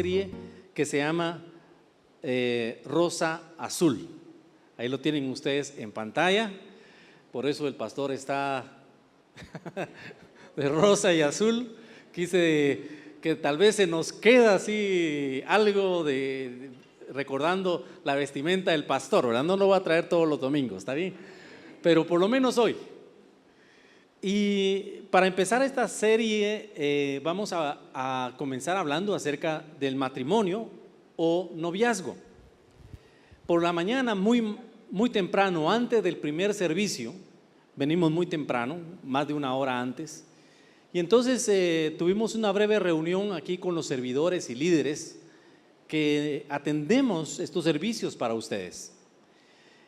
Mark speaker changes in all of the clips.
Speaker 1: serie que se llama Rosa Azul. Ahí lo tienen ustedes en pantalla, por eso el pastor está de rosa y azul. Quise que tal vez se nos queda así algo de recordando la vestimenta del pastor, ¿verdad? No lo voy a traer todos los domingos, ¿está bien? Pero por lo menos hoy. Y para empezar esta serie vamos a comenzar hablando acerca del matrimonio o noviazgo. Por la mañana, muy temprano, antes del primer servicio, venimos muy temprano, más de una hora antes, y entonces tuvimos una breve reunión aquí con los servidores y líderes que atendemos estos servicios para ustedes.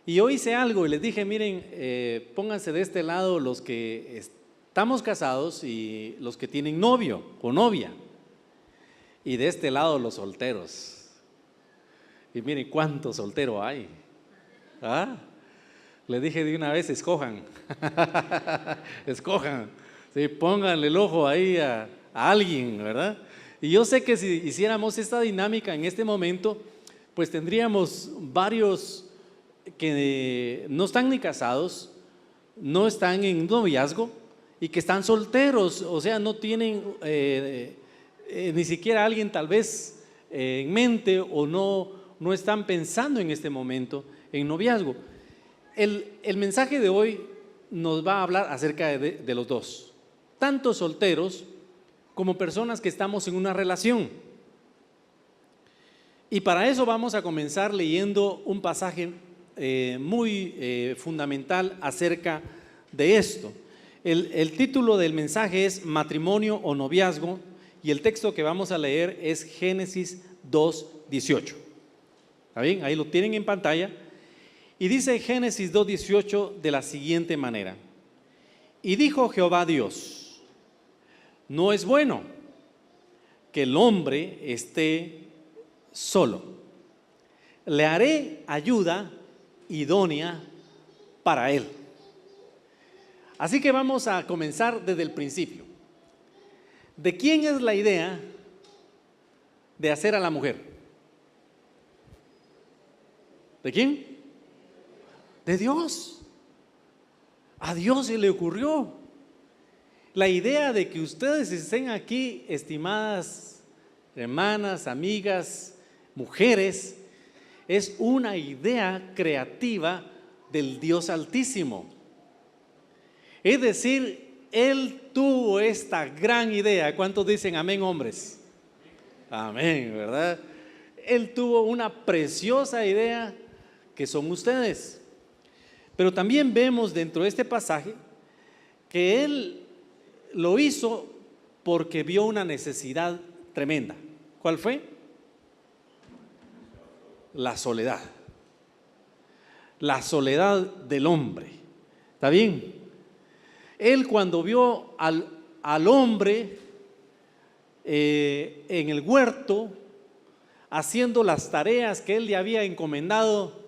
Speaker 1: Y yo hice algo y les dije, miren, pónganse de este lado los que estamos casados y los que tienen novio o novia, y de este lado los solteros. Y miren cuántos solteros hay. ¿Ah? Les dije de una vez, escojan, escojan, sí, pónganle el ojo ahí a alguien, ¿verdad? Y yo sé que si hiciéramos esta dinámica en este momento, pues tendríamos varios que no están ni casados, no están en noviazgo y que están solteros, o sea, no tienen ni siquiera alguien tal vez en mente, o no están pensando en este momento en noviazgo. El mensaje de hoy nos va a hablar acerca de los dos, tanto solteros como personas que estamos en una relación. Y para eso vamos a comenzar leyendo un pasaje muy fundamental acerca de esto. El título del mensaje es Matrimonio o Noviazgo, y el texto que vamos a leer es Génesis 2:18. ¿Está bien? Ahí lo tienen en pantalla. Y dice Génesis 2:18 de la siguiente manera: y dijo Jehová Dios, no es bueno que el hombre esté solo, le haré ayuda idónea para él. Así que vamos a comenzar desde el principio. ¿De quién es la idea de hacer a la mujer? ¿De quién? De Dios. A Dios se le ocurrió la idea de que ustedes estén aquí, estimadas hermanas, amigas, mujeres. Es una idea creativa del Dios Altísimo. Es decir, Él tuvo esta gran idea. ¿Cuántos dicen amén, hombres? Amén, ¿verdad? Él tuvo una preciosa idea que son ustedes. Pero también vemos dentro de este pasaje que Él lo hizo porque vio una necesidad tremenda. ¿Cuál fue? La soledad. La soledad del hombre. ¿Está bien? Él, cuando vio al hombre en el huerto haciendo las tareas que Él le había encomendado,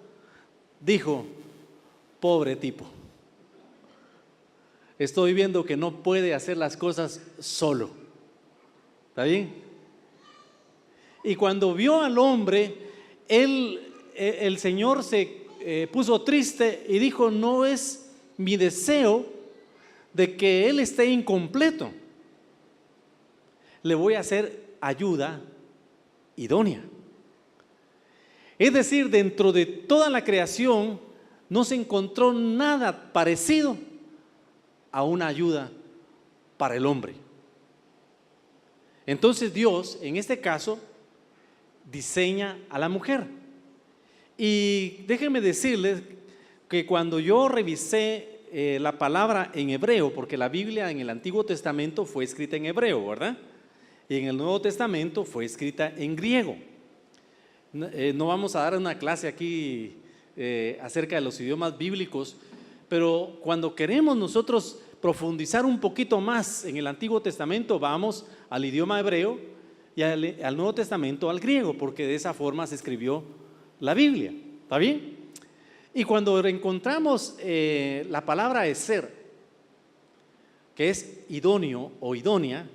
Speaker 1: dijo: pobre tipo, estoy viendo que no puede hacer las cosas solo. ¿Está bien? Y cuando vio al hombre, el Señor se puso triste y dijo: no es mi deseo de que él esté incompleto, le voy a hacer ayuda idónea. Es decir, dentro de toda la creación no se encontró nada parecido a una ayuda para el hombre. Entonces Dios, en este caso, diseña a la mujer. Y déjenme decirles que cuando yo revisé la palabra en hebreo, porque la Biblia en el Antiguo Testamento fue escrita en hebreo, ¿verdad? Y en el Nuevo Testamento fue escrita en griego. No vamos a dar una clase aquí acerca de los idiomas bíblicos, pero cuando queremos nosotros profundizar un poquito más en el Antiguo Testamento, vamos al idioma hebreo, y al Nuevo Testamento al griego, porque de esa forma se escribió la Biblia. ¿Está bien? Y cuando encontramos la palabra eser, que es idóneo o idónea,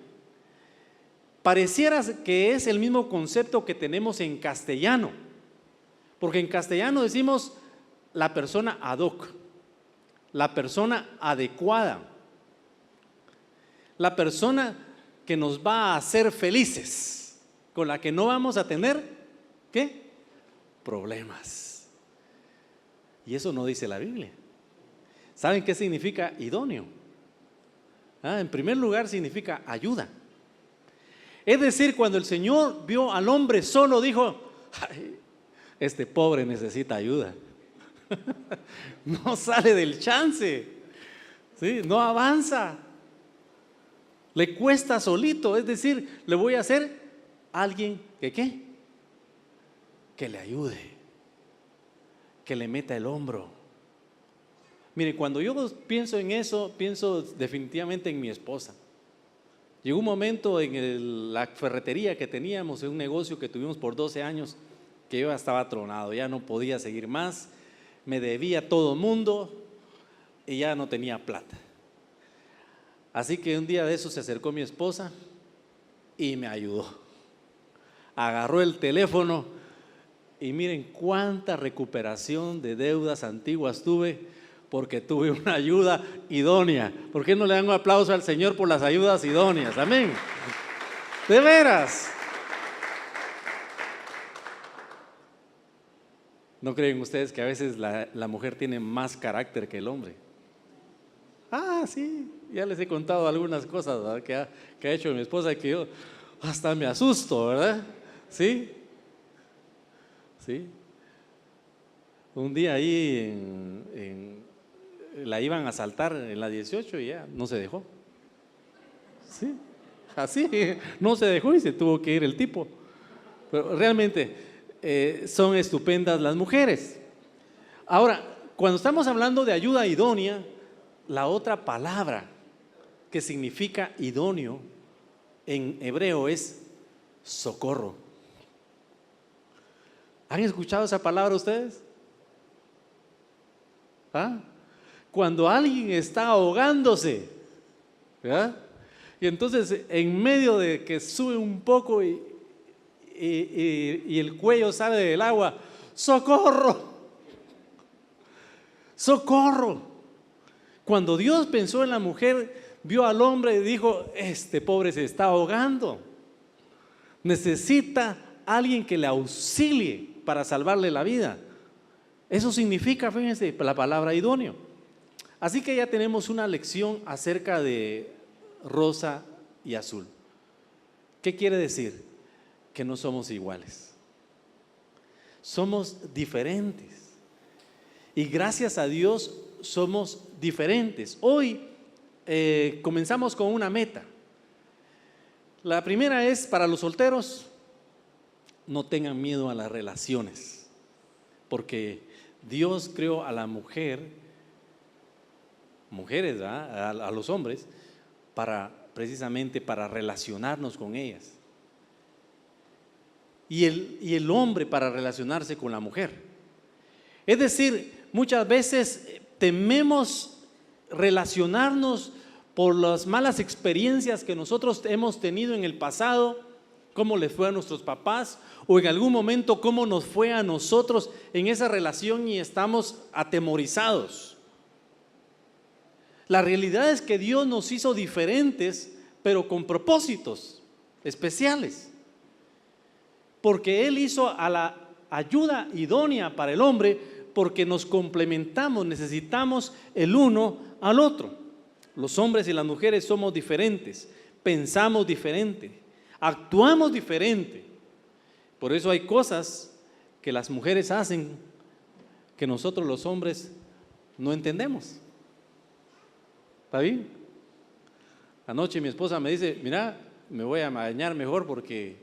Speaker 1: Pareciera que es el mismo concepto que tenemos en castellano, porque en castellano decimos la persona ad hoc, la persona adecuada, la persona que nos va a hacer felices, con la que no vamos a tener, ¿qué? Problemas. Y eso no dice la Biblia. ¿Saben qué significa idóneo? En primer lugar significa ayuda. Es decir, cuando el Señor vio al hombre solo, dijo: ay, este pobre necesita ayuda. No sale del chance, ¿sí? No avanza, le cuesta solito. Es decir, le voy a hacer alguien que ¿qué? Que le ayude, que le meta el hombro. Mire, cuando yo pienso en eso, pienso definitivamente en mi esposa. Llegó un momento en la ferretería que teníamos, en un negocio que tuvimos por 12 años, que yo ya estaba tronado, ya no podía seguir más, me debía a todo mundo y ya no tenía plata. Así que un día de eso se acercó mi esposa y me ayudó. Agarró el teléfono y miren cuánta recuperación de deudas antiguas tuve, porque tuve una ayuda idónea. ¿Por qué no le dan un aplauso al Señor por las ayudas idóneas? Amén. De veras. ¿No creen ustedes que a veces la mujer tiene más carácter que el hombre? Sí, ya les he contado algunas cosas, ¿verdad? que ha hecho mi esposa, que yo hasta me asusto, ¿verdad? Sí. Un día ahí la iban a asaltar en la 18 y ya no se dejó. Sí, así, no se dejó y se tuvo que ir el tipo. Pero realmente son estupendas las mujeres. Ahora, cuando estamos hablando de ayuda idónea, la otra palabra que significa idóneo en hebreo es socorro. ¿Han escuchado esa palabra ustedes? Cuando alguien está ahogándose, ¿verdad? Y entonces en medio de que sube un poco y el cuello sale del agua, ¡socorro! ¡Socorro! Cuando Dios pensó en la mujer, vio al hombre y dijo: este pobre se está ahogando, necesita alguien que le auxilie para salvarle la vida. Eso significa, fíjense, la palabra idóneo. Así que ya tenemos una lección acerca de rosa y azul. ¿Qué quiere decir? Que no somos iguales. Somos diferentes. Y gracias a Dios somos diferentes. Hoy comenzamos con una meta. La primera es para los solteros: no tengan miedo a las relaciones, porque Dios creó a la mujeres, ¿verdad? A los hombres, precisamente para relacionarnos con ellas, y el hombre para relacionarse con la mujer. Es decir, muchas veces tememos relacionarnos por las malas experiencias que nosotros hemos tenido en el pasado, cómo les fue a nuestros papás, o en algún momento cómo nos fue a nosotros en esa relación, y estamos atemorizados. La realidad es que Dios nos hizo diferentes, pero con propósitos especiales, porque Él hizo a la ayuda idónea para el hombre, porque nos complementamos, necesitamos el uno al otro. Los hombres y las mujeres somos diferentes, pensamos diferente, actuamos diferente. Por eso hay cosas que las mujeres hacen que nosotros los hombres no entendemos. ¿Está bien? Anoche mi esposa me dice: mira, me voy a bañar mejor porque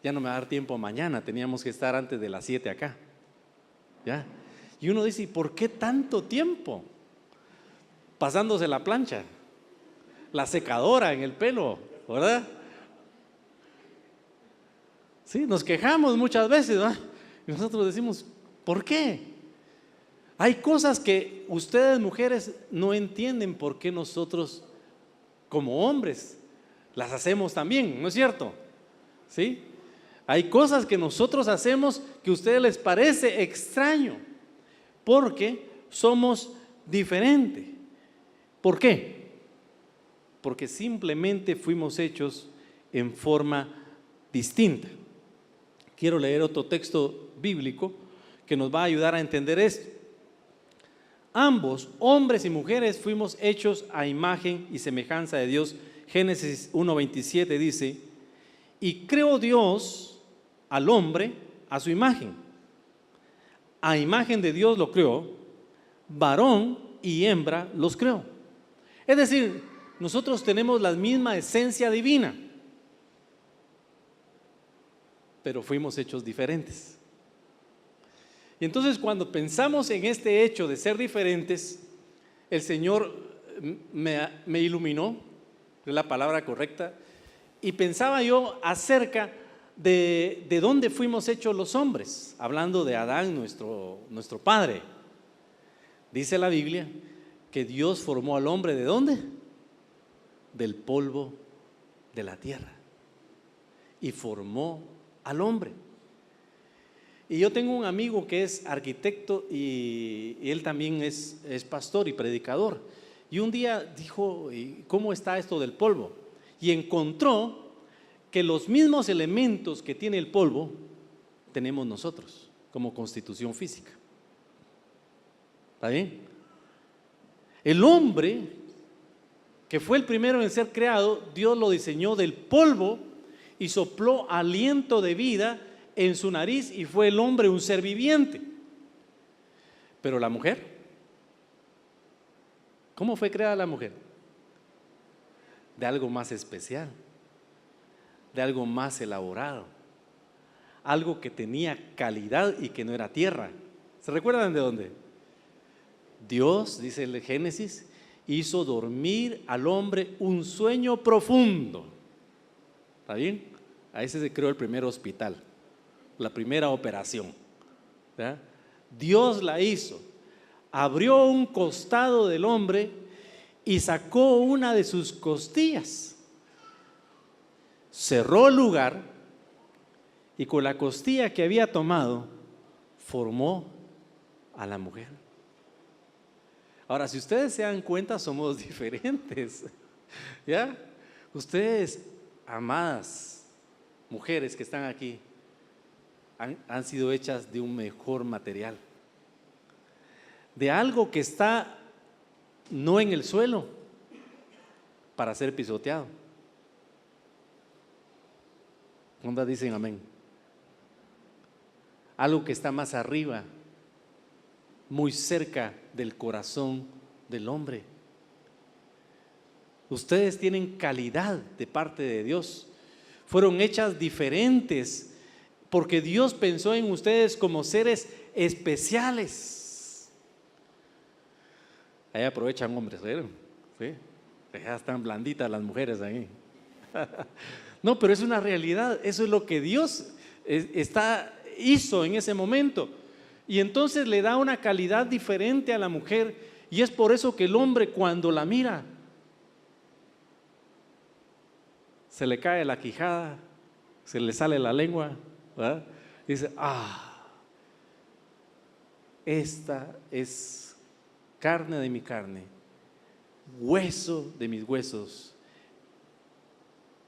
Speaker 1: ya no me va a dar tiempo mañana, teníamos que estar antes de las 7 acá. ¿Ya? Y uno dice: ¿y por qué tanto tiempo? Pasándose la plancha, la secadora en el pelo, ¿verdad? Sí, nos quejamos muchas veces, ¿verdad? Y nosotros decimos: ¿por qué? Hay cosas que ustedes, mujeres, no entienden por qué nosotros, como hombres, las hacemos también, ¿no es cierto? ¿Sí? Hay cosas que nosotros hacemos que a ustedes les parece extraño, porque somos diferentes. ¿Por qué? Porque simplemente fuimos hechos en forma distinta. Quiero leer otro texto bíblico que nos va a ayudar a entender esto. Ambos, hombres y mujeres, fuimos hechos a imagen y semejanza de Dios. Génesis 1:27 dice: y creó Dios al hombre a su imagen. A imagen de Dios lo creó, varón y hembra los creó. Es decir, nosotros tenemos la misma esencia divina, pero fuimos hechos diferentes. Y entonces cuando pensamos en este hecho de ser diferentes, el Señor me iluminó, es la palabra correcta, y pensaba yo acerca de dónde fuimos hechos los hombres, hablando de Adán, nuestro padre. Dice la Biblia que Dios formó al hombre ¿de dónde? Del polvo de la tierra, y formó al hombre. Y yo tengo un amigo que es arquitecto y él también es pastor y predicador. Y un día dijo: ¿cómo está esto del polvo? Y encontró que los mismos elementos que tiene el polvo tenemos nosotros como constitución física. ¿Está bien? El hombre, que fue el primero en ser creado, Dios lo diseñó del polvo y sopló aliento de vida en su nariz, y fue el hombre un ser viviente. Pero la mujer, ¿cómo fue creada la mujer? De algo más especial, de algo más elaborado, algo que tenía calidad y que no era tierra. ¿Se recuerdan de dónde? Dios, dice el Génesis, hizo dormir al hombre un sueño profundo. ¿Está bien? Ahí se creó el primer hospital, la primera operación. ¿Ya? Dios la hizo, abrió un costado del hombre y sacó una de sus costillas, cerró el lugar y con la costilla que había tomado formó a la mujer. Ahora, si ustedes se dan cuenta, somos diferentes. ¿Ya? Ustedes, amadas mujeres que están aquí, han sido hechas de un mejor material, de algo que está no en el suelo para ser pisoteado. ¿Cuántas dicen amén? Algo que está más arriba, muy cerca del corazón del hombre. Ustedes tienen calidad de parte de Dios, fueron hechas diferentes porque Dios pensó en ustedes como seres especiales. Ahí aprovechan hombres, ¿vieron? ¿Sí? Ya están blanditas las mujeres ahí. No, pero es una realidad, eso es lo que Dios hizo en ese momento. Y entonces le da una calidad diferente a la mujer, y es por eso que el hombre, cuando la mira, se le cae la quijada, se le sale la lengua, ¿verdad? Dice: esta es carne de mi carne, hueso de mis huesos.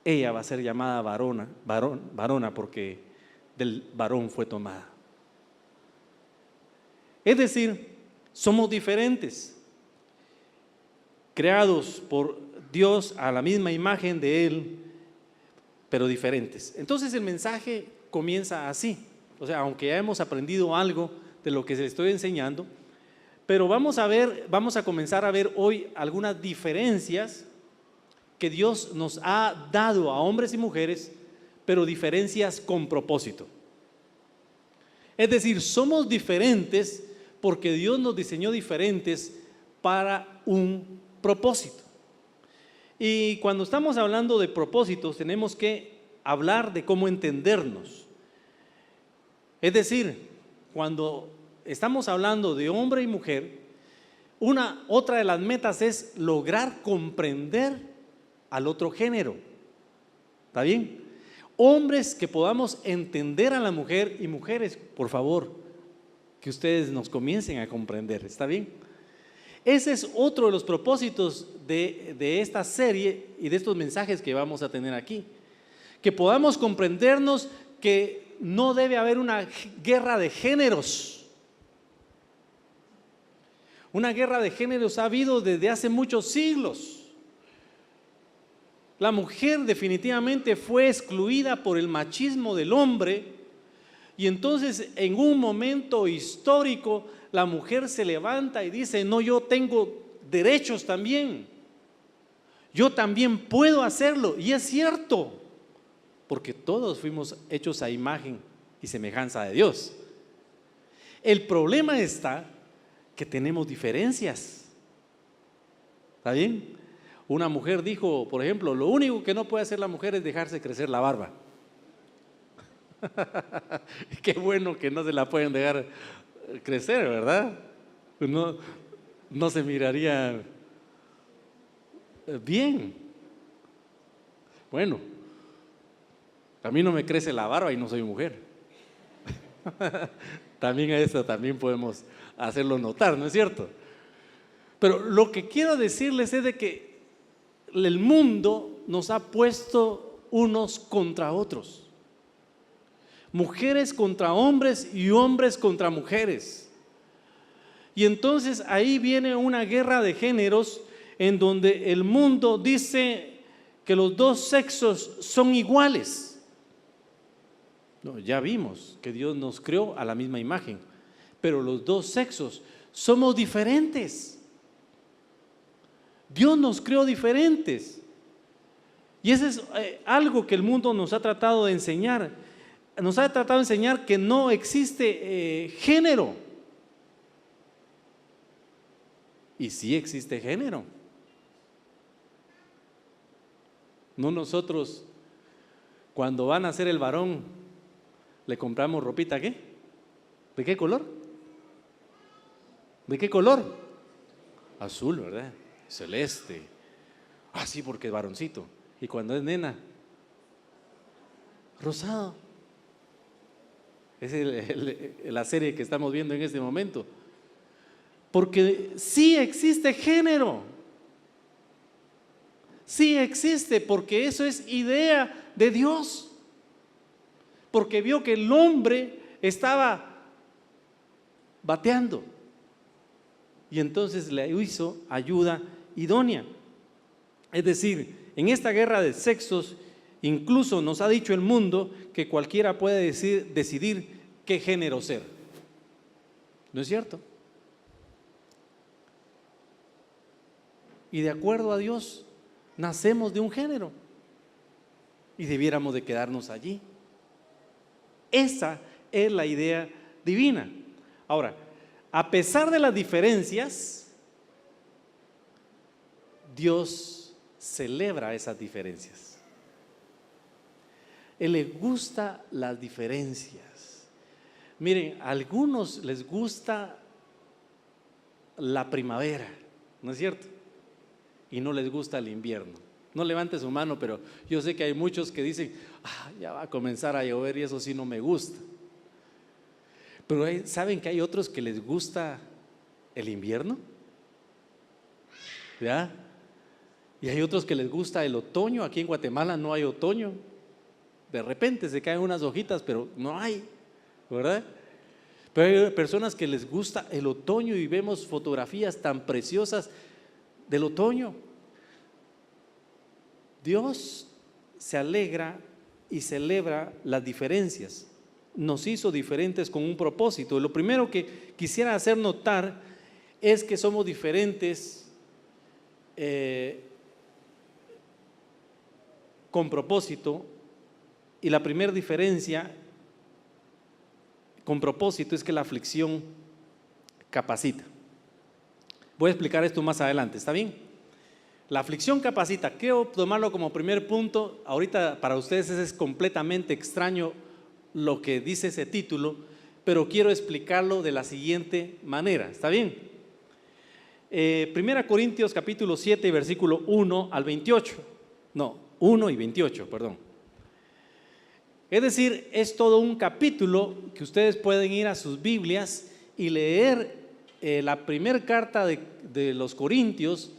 Speaker 1: Ella va a ser llamada varona porque del varón fue tomada. Es decir, somos diferentes, creados por Dios a la misma imagen de Él, pero diferentes. Entonces el mensaje comienza así. O sea, aunque ya hemos aprendido algo de lo que les estoy enseñando, pero vamos a comenzar a ver hoy algunas diferencias que Dios nos ha dado a hombres y mujeres, pero diferencias con propósito. Es decir, somos diferentes porque Dios nos diseñó diferentes para un propósito. Y cuando estamos hablando de propósitos, tenemos que hablar de cómo entendernos. Es decir, cuando estamos hablando de hombre y mujer, otra de las metas es lograr comprender al otro género. ¿Está bien? Hombres que podamos entender a la mujer, y mujeres, por favor, que ustedes nos comiencen a comprender. ¿Está bien? Ese es otro de los propósitos de esta serie y de estos mensajes que vamos a tener aquí. Que podamos comprendernos que no debe haber una guerra de géneros. Una guerra de géneros ha habido desde hace muchos siglos. La mujer definitivamente fue excluida por el machismo del hombre, y entonces en un momento histórico la mujer se levanta y dice: no, yo tengo derechos también, yo también puedo hacerlo. Y es cierto, porque todos fuimos hechos a imagen y semejanza de Dios. El problema está que tenemos diferencias. ¿Está bien? Una mujer dijo, por ejemplo, lo único que no puede hacer la mujer es dejarse crecer la barba. Qué bueno que no se la pueden dejar crecer, ¿verdad? No se miraría bien. Bueno, a mí no me crece la barba y no soy mujer. También a eso también podemos hacerlo notar, ¿no es cierto? Pero lo que quiero decirles es de que el mundo nos ha puesto unos contra otros. Mujeres contra hombres y hombres contra mujeres. Y entonces ahí viene una guerra de géneros en donde el mundo dice que los dos sexos son iguales. No, ya vimos que Dios nos creó a la misma imagen, pero los dos sexos somos diferentes. Dios nos creó diferentes. Y eso es algo que el mundo nos ha tratado de enseñar. Nos ha tratado de enseñar que no existe género. Y sí existe género. No, nosotros cuando van a hacer el varón le compramos ropita, ¿qué? ¿De qué color? ¿De qué color? Azul, ¿verdad? Celeste. Ah, sí, porque es varoncito. Y cuando es nena, rosado. Es la serie que estamos viendo en este momento. Porque sí existe género. Sí existe, porque eso es idea de Dios. Porque vio que el hombre estaba bateando. Y entonces le hizo ayuda idónea. Es decir, en esta guerra de sexos, incluso nos ha dicho el mundo que cualquiera puede decidir qué género ser. ¿No es cierto? Y de acuerdo a Dios, nacemos de un género y debiéramos de quedarnos allí. Esa es la idea divina. Ahora, a pesar de las diferencias, Dios celebra esas diferencias. Él le gusta las diferencias. Miren, a algunos les gusta la primavera, ¿no es cierto? Y no les gusta el invierno. No levante su mano, pero yo sé que hay muchos que dicen: ya va a comenzar a llover y eso sí no me gusta. Pero ¿saben que hay otros que les gusta el invierno? ¿Ya? Y hay otros que les gusta el otoño. Aquí en Guatemala no hay otoño. De repente se caen unas hojitas, pero no hay, ¿verdad? Pero hay personas que les gusta el otoño y vemos fotografías tan preciosas del otoño. Dios se alegra y celebra las diferencias. Nos hizo diferentes con un propósito. Lo primero que quisiera hacer notar es que somos diferentes con propósito. Y la primera diferencia con propósito es que la aflicción capacita. Voy a explicar esto más adelante, ¿está bien? La aflicción capacita. Quiero tomarlo como primer punto. Ahorita para ustedes es completamente extraño lo que dice ese título, pero quiero explicarlo de la siguiente manera, ¿está bien? 1 Corintios capítulo 7, versículo 1 al 28. No, 1 y 28, perdón. Es decir, es todo un capítulo que ustedes pueden ir a sus Biblias y leer la primera carta de los Corintios,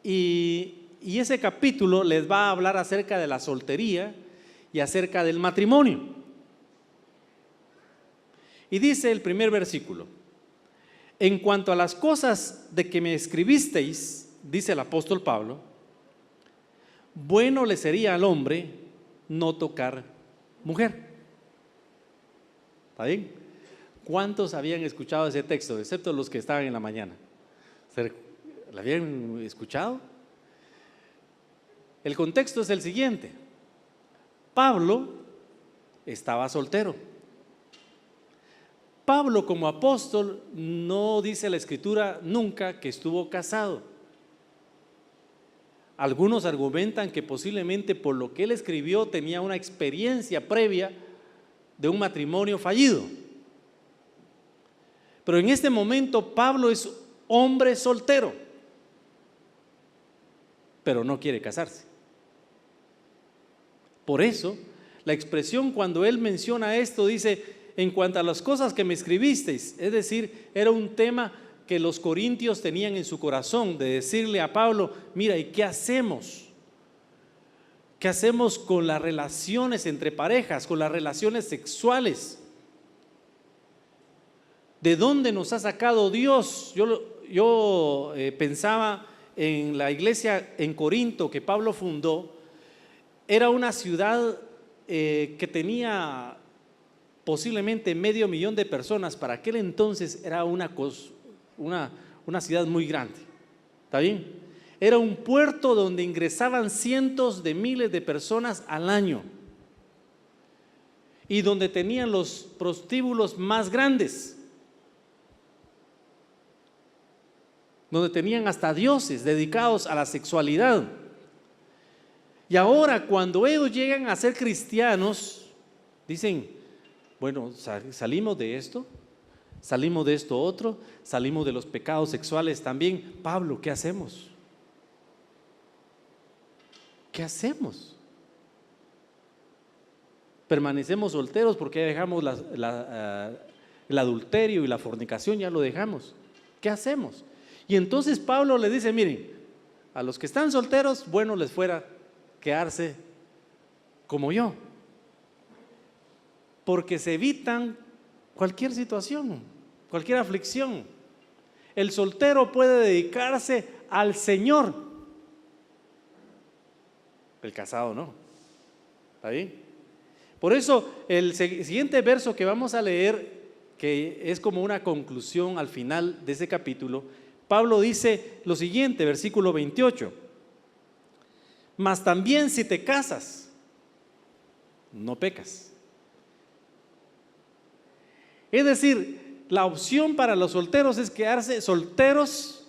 Speaker 1: y ese capítulo les va a hablar acerca de la soltería y acerca del matrimonio. Y dice el primer versículo: en cuanto a las cosas de que me escribisteis, dice el apóstol Pablo, bueno le sería al hombre no tocar mujer. ¿Está bien? ¿Cuántos habían escuchado ese texto, excepto los que estaban en la mañana? ¿La habían escuchado? El contexto es el siguiente: Pablo estaba soltero. Pablo, como apóstol, no dice la Escritura nunca que estuvo casado. Algunos argumentan que posiblemente por lo que él escribió tenía una experiencia previa de un matrimonio fallido. Pero en este momento Pablo es hombre soltero, pero no quiere casarse. Por eso, la expresión cuando él menciona esto dice: en cuanto a las cosas que me escribisteis, es decir, era un tema que los corintios tenían en su corazón, de decirle a Pablo: mira, ¿y qué hacemos? ¿Qué hacemos con las relaciones entre parejas, con las relaciones sexuales? ¿De dónde nos ha sacado Dios? Yo pensaba en la iglesia en Corinto que Pablo fundó. Era una ciudad que tenía posiblemente 500,000 de personas. Para aquel entonces era una ciudad muy grande. ¿Está bien? Era un puerto donde ingresaban cientos de miles de personas al año, y donde tenían los prostíbulos más grandes, donde tenían hasta dioses dedicados a la sexualidad. Y ahora, cuando ellos llegan a ser cristianos, dicen: bueno, salimos de esto otro, salimos de los pecados sexuales también. Pablo, ¿qué hacemos? ¿Qué hacemos? Permanecemos solteros porque ya dejamos el adulterio y la fornicación, ya lo dejamos. ¿Qué hacemos? Y entonces Pablo le dice: miren, a los que están solteros, bueno les fuera quedarse como yo, porque se evitan cualquier situación, cualquier aflicción. El soltero puede dedicarse al Señor, el casado no. ¿Está bien? Por eso el siguiente verso que vamos a leer, que es como una conclusión al final de ese capítulo, Pablo dice lo siguiente, versículo 28: mas también si te casas, no pecas. Es decir, la opción para los solteros es quedarse solteros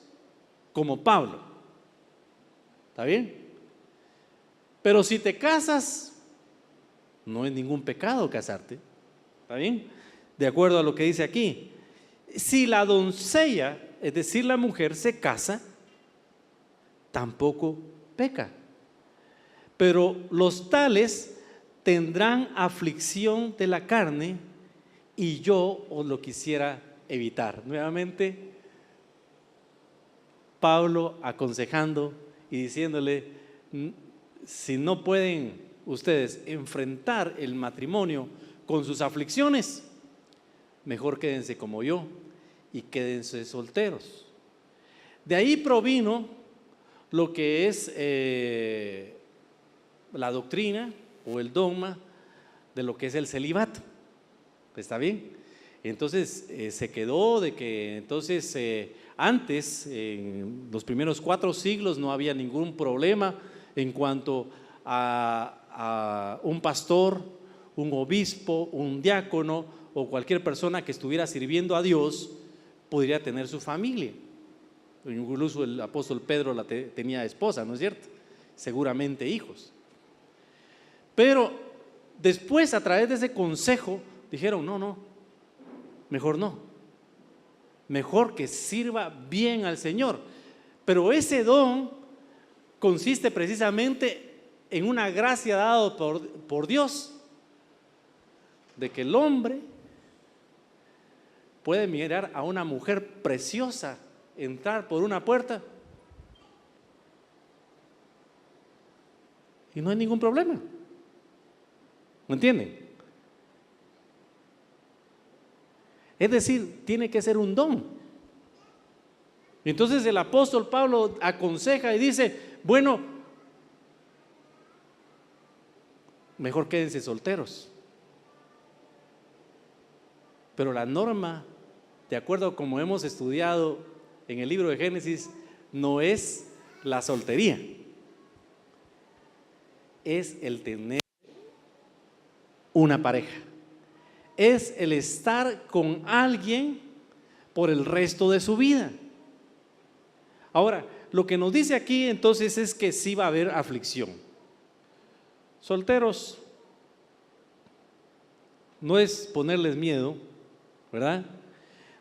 Speaker 1: como Pablo. ¿Está bien? Pero si te casas, no es ningún pecado casarte. ¿Está bien? De acuerdo a lo que dice aquí. Si la doncella, es decir, la mujer, se casa, tampoco peca. Pero los tales tendrán aflicción de la carne, y yo os lo quisiera evitar. Nuevamente, Pablo aconsejando y diciéndole: si no pueden ustedes enfrentar el matrimonio con sus aflicciones, mejor quédense como yo y quédense solteros. De ahí provino lo que es la doctrina o el dogma de lo que es el celibato. ¿Está bien? Entonces se quedó de que entonces antes, en los primeros 4 siglos, no había ningún problema en cuanto a un pastor, un obispo, un diácono o cualquier persona que estuviera sirviendo a Dios podría tener su familia. Incluso el apóstol Pedro tenía esposa, ¿no es cierto? Seguramente hijos. Pero después, a través de ese consejo, dijeron: no, mejor no. Mejor que sirva bien al Señor. Pero ese don consiste precisamente en una gracia dada por Dios, de que el hombre puede mirar a una mujer preciosa entrar por una puerta y no hay ningún problema. ¿Me entienden? Es decir, tiene que ser un don. Entonces el apóstol Pablo aconseja y dice, bueno, mejor quédense solteros. Pero la norma, de acuerdo a como hemos estudiado en el libro de Génesis, no es la soltería, es el tener una pareja, es el estar con alguien por el resto de su vida. Ahora, lo que nos dice aquí entonces es que sí va a haber aflicción. Solteros, no es ponerles miedo, ¿verdad?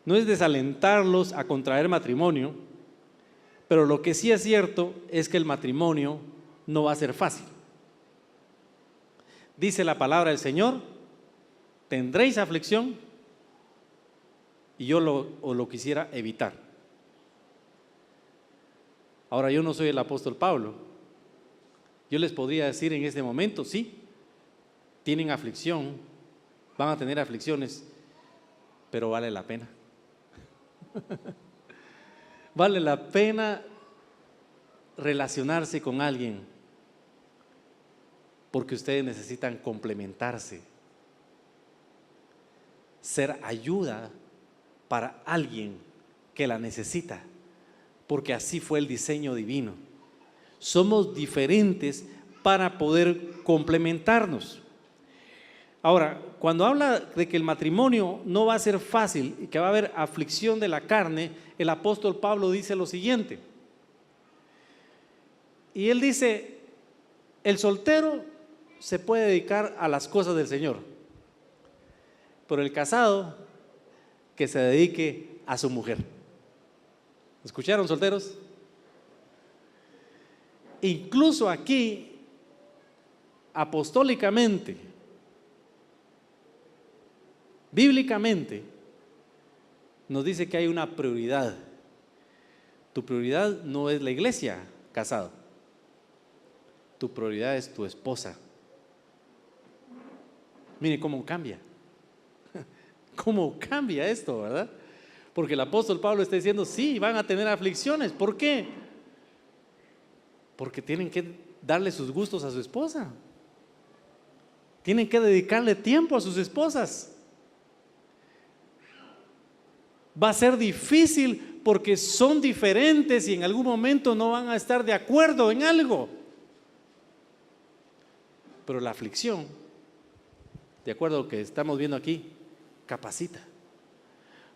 Speaker 1: No es desalentarlos a contraer matrimonio, pero lo que sí es cierto es que el matrimonio no va a ser fácil. Dice la palabra del Señor, tendréis aflicción, y yo lo quisiera evitar. Ahora, yo no soy el apóstol Pablo. Yo les podría decir en este momento, sí, tienen aflicción, van a tener aflicciones, pero vale la pena. Vale la pena relacionarse con alguien, porque ustedes necesitan complementarse, ser ayuda para alguien que la necesita, porque así fue el diseño divino. Somos diferentes para poder complementarnos. Ahora, cuando habla de que el matrimonio no va a ser fácil y que va a haber aflicción de la carne, el apóstol Pablo dice lo siguiente. Y él dice, el soltero se puede dedicar a las cosas del Señor, pero el casado que se dedique a su mujer. ¿Escucharon, solteros? Incluso aquí, apostólicamente, bíblicamente, nos dice que hay una prioridad. Tu prioridad no es la iglesia, casado. Tu prioridad es tu esposa. Mire cómo cambia. ¿Cómo cambia esto, verdad? Porque el apóstol Pablo está diciendo, sí, van a tener aflicciones. ¿Por qué? Porque tienen que darle sus gustos a su esposa. Tienen que dedicarle tiempo a sus esposas. Va a ser difícil porque son diferentes y en algún momento no van a estar de acuerdo en algo. Pero la aflicción, de acuerdo a lo que estamos viendo aquí, capacita.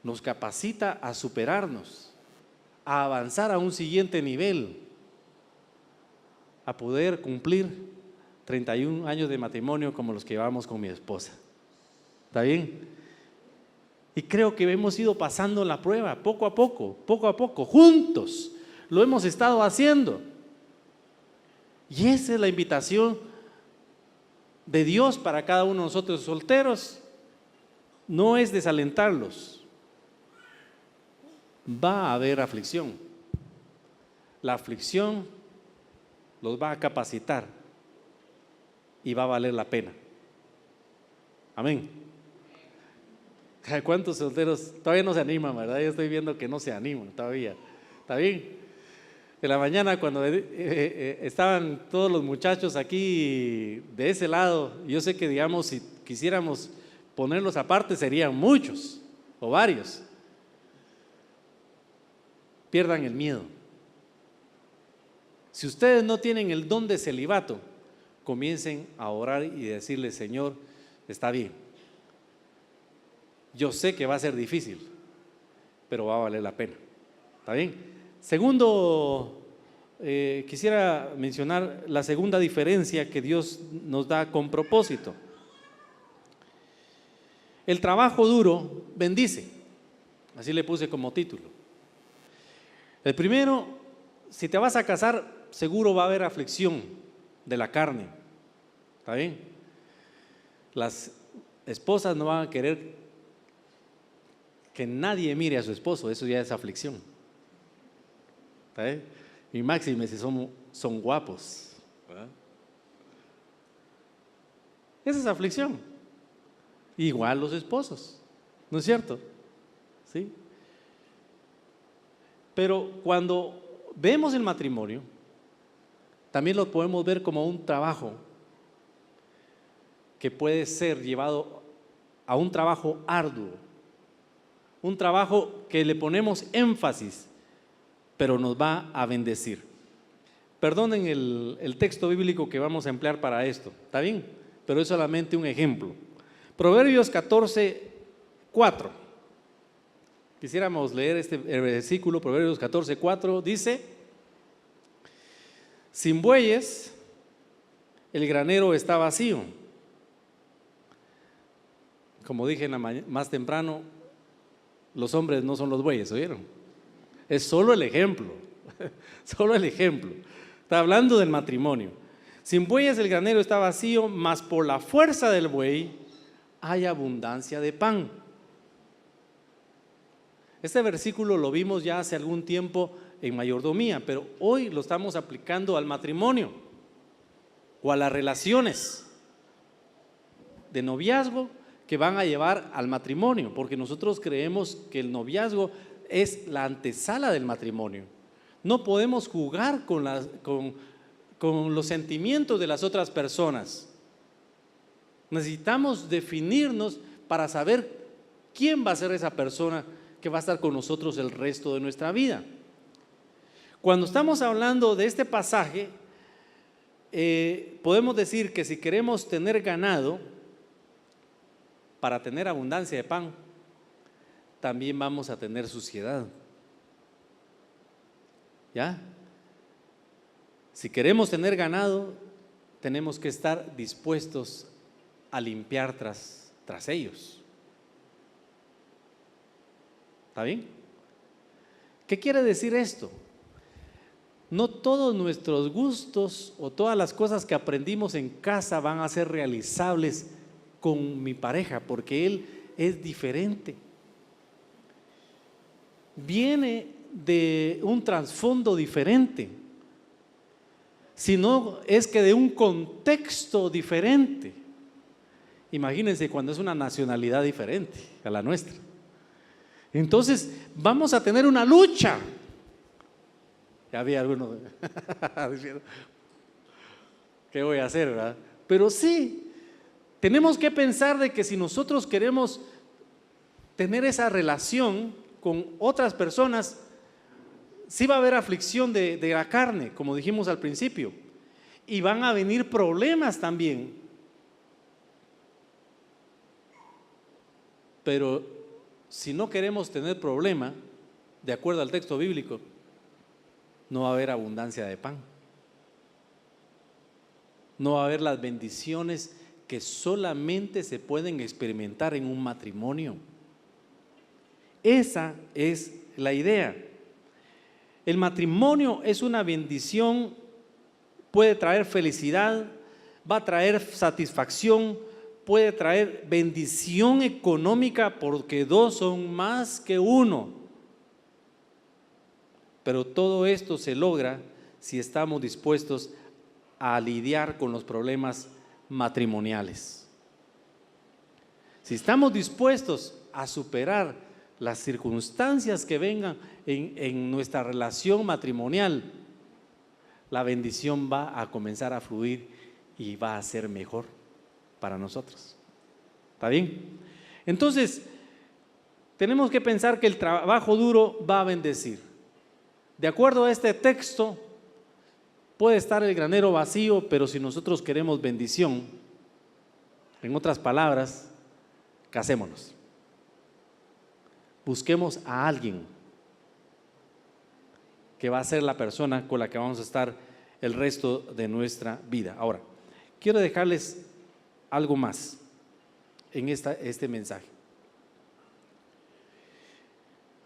Speaker 1: Nos capacita a superarnos, a avanzar a un siguiente nivel, a poder cumplir 31 años de matrimonio como los que llevamos con mi esposa. ¿Está bien? Y creo que hemos ido pasando la prueba poco a poco, juntos. Lo hemos estado haciendo. Y esa es la invitación de Dios para cada uno de nosotros solteros. No es desalentarlos. Va a haber aflicción. La aflicción los va a capacitar y va a valer la pena. Amén. ¿Cuántos solteros todavía no se animan, verdad? Yo estoy viendo que no se animan todavía. ¿Está bien? En la mañana cuando estaban todos los muchachos aquí de ese lado, yo sé que digamos si quisiéramos ponerlos aparte serían muchos o varios. Pierdan el miedo. Si ustedes no tienen el don de celibato, comiencen a orar y decirle, Señor, está bien. Yo sé que va a ser difícil, pero va a valer la pena. ¿Está bien? Segundo, quisiera mencionar la segunda diferencia que Dios nos da con propósito. El trabajo duro bendice. Así le puse como título. El primero, si te vas a casar, seguro va a haber aflicción de la carne. ¿Está bien? Las esposas no van a querer que nadie mire a su esposo, eso ya es aflicción. ¿Sabe? Y máxime si son guapos, ¿verdad? Esa es aflicción. Igual los esposos, ¿no es cierto? ¿Sí? Pero cuando vemos el matrimonio, también lo podemos ver como un trabajo que puede ser llevado a un trabajo arduo, un trabajo que le ponemos énfasis, pero nos va a bendecir. Perdonen el texto bíblico que vamos a emplear para esto, ¿está bien? Pero es solamente un ejemplo. Proverbios 14:4. Quisiéramos leer el versículo, Proverbios 14:4, dice: sin bueyes el granero está vacío. Como dije más temprano, los hombres no son los bueyes, ¿oyeron? Es solo el ejemplo, solo el ejemplo. Está hablando del matrimonio. Sin bueyes el granero está vacío, mas por la fuerza del buey hay abundancia de pan. Este versículo lo vimos ya hace algún tiempo en mayordomía, pero hoy lo estamos aplicando al matrimonio o a las relaciones de noviazgo que van a llevar al matrimonio, porque nosotros creemos que el noviazgo es la antesala del matrimonio. No podemos jugar con los sentimientos de las otras personas. Necesitamos definirnos para saber quién va a ser esa persona que va a estar con nosotros el resto de nuestra vida. Cuando estamos hablando de este pasaje, podemos decir que si queremos tener ganado, para tener abundancia de pan, también vamos a tener suciedad. ¿Ya? Si queremos tener ganado, tenemos que estar dispuestos a limpiar tras ellos. ¿Está bien? ¿Qué quiere decir esto? No todos nuestros gustos o todas las cosas que aprendimos en casa van a ser realizables con mi pareja, porque él es diferente. Viene de un trasfondo diferente, sino es que de un contexto diferente. Imagínense cuando es una nacionalidad diferente a la nuestra. Entonces vamos a tener una lucha. Ya había algunos diciendo, ¿qué voy a hacer, verdad? Pero sí, tenemos que pensar de que si nosotros queremos tener esa relación con otras personas, sí va a haber aflicción de la carne, como dijimos al principio, y van a venir problemas también. Pero si no queremos tener problema, de acuerdo al texto bíblico, no va a haber abundancia de pan. No va a haber las bendiciones que solamente se pueden experimentar en un matrimonio. Esa es la idea. El matrimonio es una bendición, puede traer felicidad, va a traer satisfacción, puede traer bendición económica porque dos son más que uno. Pero todo esto se logra si estamos dispuestos a lidiar con los problemas matrimoniales. Si estamos dispuestos a superar las circunstancias que vengan en nuestra relación matrimonial, la bendición va a comenzar a fluir y va a ser mejor para nosotros. ¿Está bien? Entonces, tenemos que pensar que el trabajo duro va a bendecir. De acuerdo a este texto, puede estar el granero vacío, pero si nosotros queremos bendición, en otras palabras, casémonos. Busquemos a alguien que va a ser la persona con la que vamos a estar el resto de nuestra vida. Ahora, quiero dejarles algo más en este mensaje.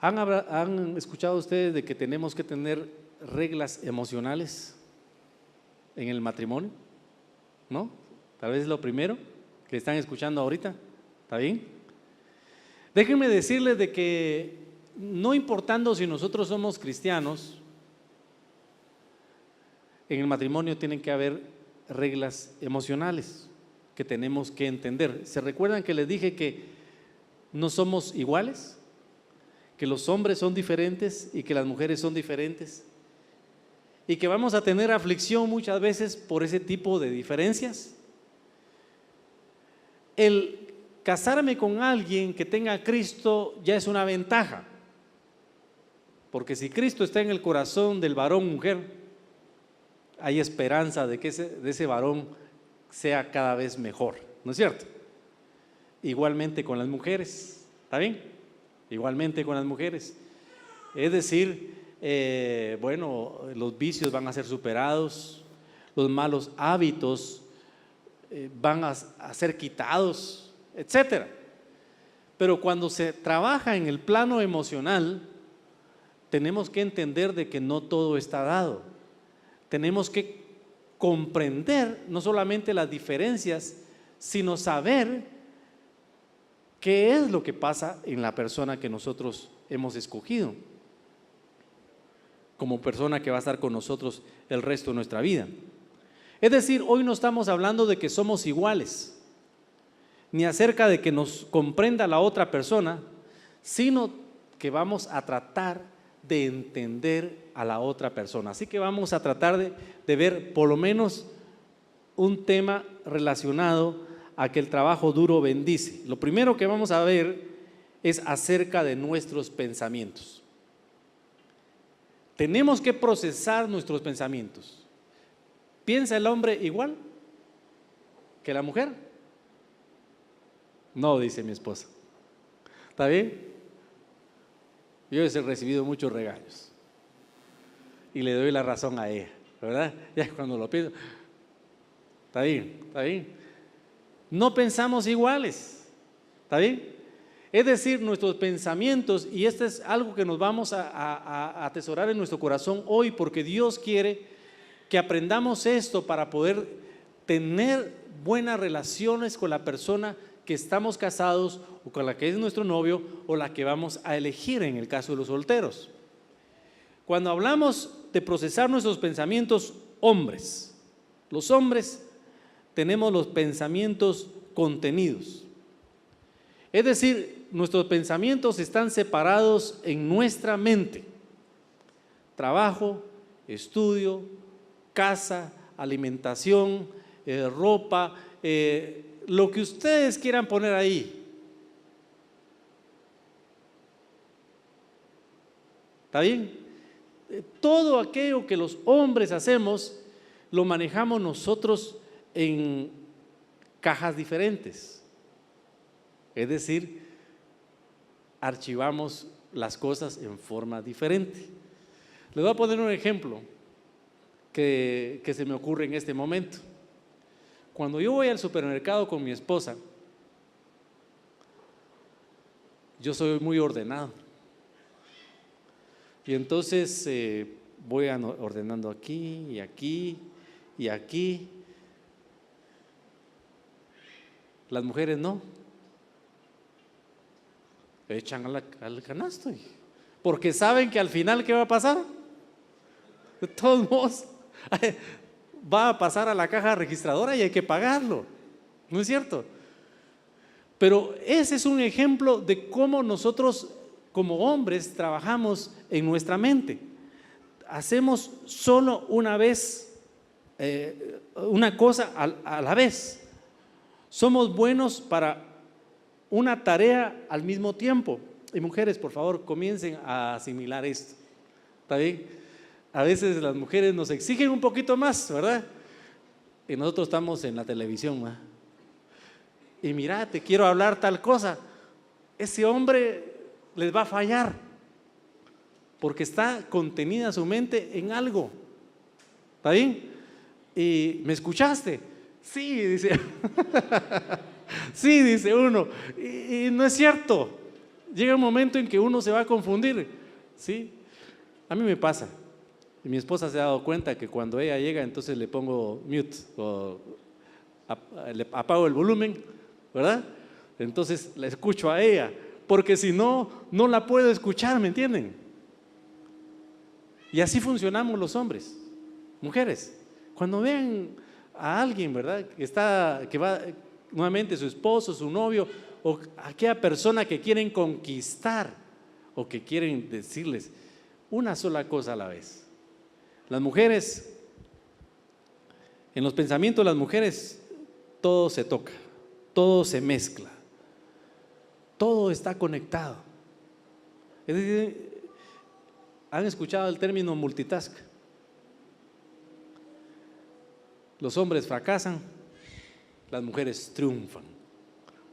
Speaker 1: ¿Han escuchado ustedes de que tenemos que tener reglas emocionales en el matrimonio? ¿No? Tal vez es lo primero que están escuchando ahorita. ¿Está bien? Déjenme decirles de que no importando si nosotros somos cristianos, en el matrimonio tienen que haber reglas emocionales que tenemos que entender. ¿Se recuerdan que les dije que no somos iguales? Que los hombres son diferentes y que las mujeres son diferentes y que vamos a tener aflicción muchas veces por ese tipo de diferencias. El casarme con alguien que tenga a Cristo ya es una ventaja, porque si Cristo está en el corazón del varón mujer, hay esperanza de que ese varón sea cada vez mejor, ¿no es cierto? Igualmente con las mujeres, ¿está bien? Igualmente con las mujeres. Es decir, bueno, los vicios van a ser superados, los malos hábitos van a ser quitados, etcétera. Pero cuando se trabaja en el plano emocional, tenemos que entender de que no todo está dado. Tenemos que comprender no solamente las diferencias, sino saber qué es lo que pasa en la persona que nosotros hemos escogido como persona que va a estar con nosotros el resto de nuestra vida. Es decir, hoy no estamos hablando de que somos iguales, ni acerca de que nos comprenda la otra persona, sino que vamos a tratar de entender a la otra persona. Así que vamos a tratar de ver por lo menos un tema relacionado a que el trabajo duro bendice. Lo primero que vamos a ver es acerca de nuestros pensamientos. Tenemos que procesar nuestros pensamientos. ¿Piensa el hombre igual que la mujer? No, dice mi esposa. ¿Está bien? Yo he recibido muchos regaños y le doy la razón a ella, ¿verdad? Ya cuando lo pido, está bien, está bien. No pensamos iguales, ¿está bien? Es decir, nuestros pensamientos, y esto es algo que nos vamos a atesorar en nuestro corazón hoy, porque Dios quiere que aprendamos esto para poder tener buenas relaciones con la persona que estamos casados o con la que es nuestro novio o la que vamos a elegir en el caso de los solteros. Cuando hablamos de procesar nuestros pensamientos, hombres, los hombres tenemos los pensamientos contenidos. Es decir, nuestros pensamientos están separados en nuestra mente. Trabajo, estudio, casa, alimentación, ropa, lo que ustedes quieran poner ahí. ¿Está bien? Todo aquello que los hombres hacemos, lo manejamos nosotros en cajas diferentes. Es decir, archivamos las cosas en forma diferente. Les voy a poner un ejemplo que se me ocurre en este momento. Cuando yo voy al supermercado con mi esposa, yo soy muy ordenado. Y entonces voy ordenando aquí y aquí y aquí. Las mujeres no. Echan al canasto, porque saben que al final, ¿qué va a pasar? De todos modos, va a pasar a la caja registradora y hay que pagarlo, ¿no es cierto? Pero ese es un ejemplo de cómo nosotros como hombres trabajamos en nuestra mente. Hacemos solo una vez, una cosa a la vez. Somos buenos para una tarea al mismo tiempo. Y mujeres, por favor, comiencen a asimilar esto. ¿Está bien? A veces las mujeres nos exigen un poquito más, ¿verdad? Y nosotros estamos en la televisión, ¿verdad? Y mira, te quiero hablar tal cosa. Ese hombre les va a fallar porque está contenida su mente en algo. ¿Está bien? ¿Y me escuchaste? Sí, dice. Sí, dice uno. Y no es cierto. Llega un momento en que uno se va a confundir. ¿Sí? A mí me pasa. Y mi esposa se ha dado cuenta que cuando ella llega, entonces le pongo mute o le apago el volumen, ¿verdad? entonces la escucho a ella, porque si no, no la puedo escuchar, ¿me entienden? Y así funcionamos los hombres, mujeres. Cuando vean a alguien, ¿verdad? Que va nuevamente su esposo, su novio, o aquella persona que quieren conquistar, o que quieren decirles una sola cosa a la vez. Las mujeres, en los pensamientos de las mujeres, todo se toca, todo se mezcla, todo está conectado. Es decir, ¿han escuchado el término multitask? Los hombres fracasan, las mujeres triunfan,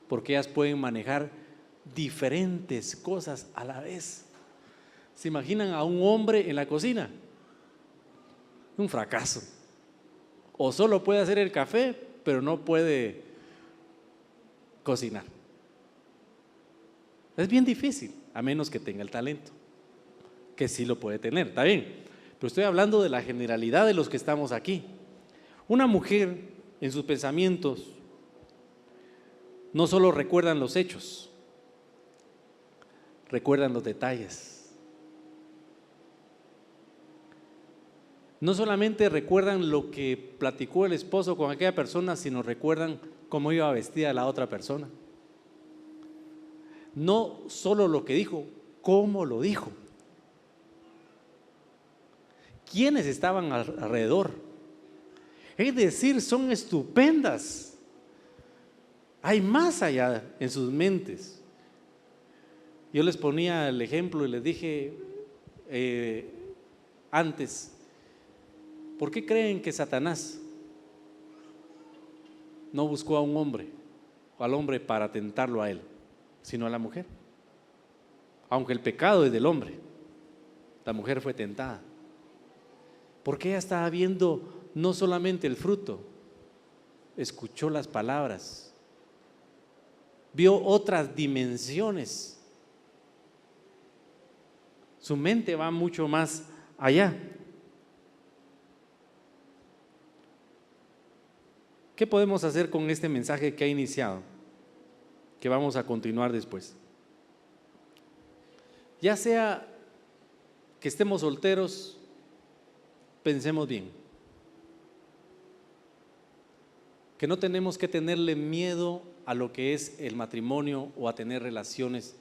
Speaker 1: porque ellas pueden manejar diferentes cosas a la vez. ¿Se imaginan a un hombre en la cocina? Un fracaso. O solo puede hacer el café, pero no puede cocinar. Es bien difícil, a menos que tenga el talento, que sí lo puede tener, está bien. Pero estoy hablando de la generalidad de los que estamos aquí. Una mujer en sus pensamientos no solo recuerdan los hechos, recuerdan los detalles. No solamente recuerdan lo que platicó el esposo con aquella persona, sino recuerdan cómo iba vestida la otra persona. No solo lo que dijo, cómo lo dijo. ¿Quiénes estaban alrededor? Es decir, son estupendas. Hay más allá en sus mentes. Yo les ponía el ejemplo y les dije antes, ¿por qué creen que Satanás no buscó a un hombre o al hombre para tentarlo a él, sino a la mujer? Aunque el pecado es del hombre, la mujer fue tentada, porque ella estaba viendo no solamente el fruto, escuchó las palabras, vio otras dimensiones. Su mente va mucho más allá. ¿Qué podemos hacer con este mensaje que ha iniciado? Que vamos a continuar después. Ya sea que estemos solteros, pensemos bien. Que no tenemos que tenerle miedo a lo que es el matrimonio o a tener relaciones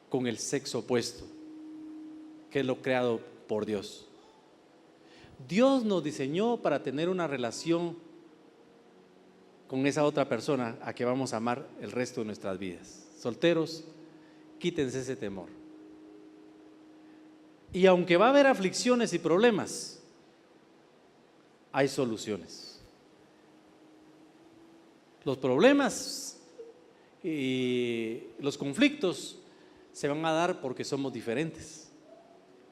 Speaker 1: con el sexo opuesto, que es lo creado por Dios. Dios nos diseñó para tener una relación con esa otra persona a que vamos a amar el resto de nuestras vidas. Solteros, quítense ese temor. Y aunque va a haber aflicciones y problemas, hay soluciones. Los problemas y los conflictos se van a dar porque somos diferentes,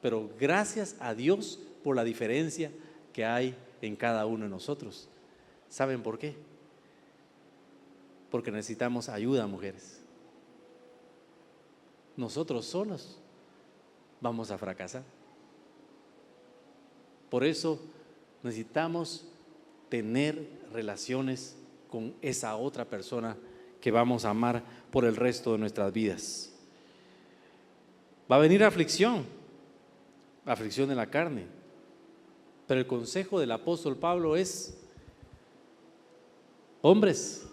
Speaker 1: pero gracias a Dios por la diferencia que hay en cada uno de nosotros. ¿Saben por qué? Porque necesitamos ayuda, mujeres. Nosotros solos vamos a fracasar. Por eso necesitamos tener relaciones con esa otra persona que vamos a amar por el resto de nuestras vidas. Va a venir aflicción de la carne, pero el consejo del apóstol Pablo es: hombres,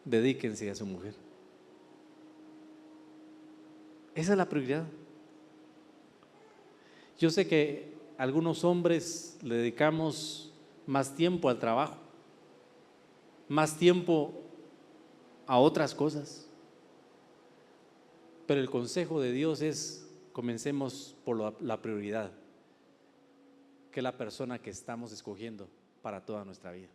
Speaker 1: dedíquense a su mujer. Esa es la prioridad. Yo sé que algunos hombres le dedicamos más tiempo al trabajo, más tiempo a otras cosas, pero el consejo de Dios es: comencemos por la prioridad, que es la persona que estamos escogiendo para toda nuestra vida.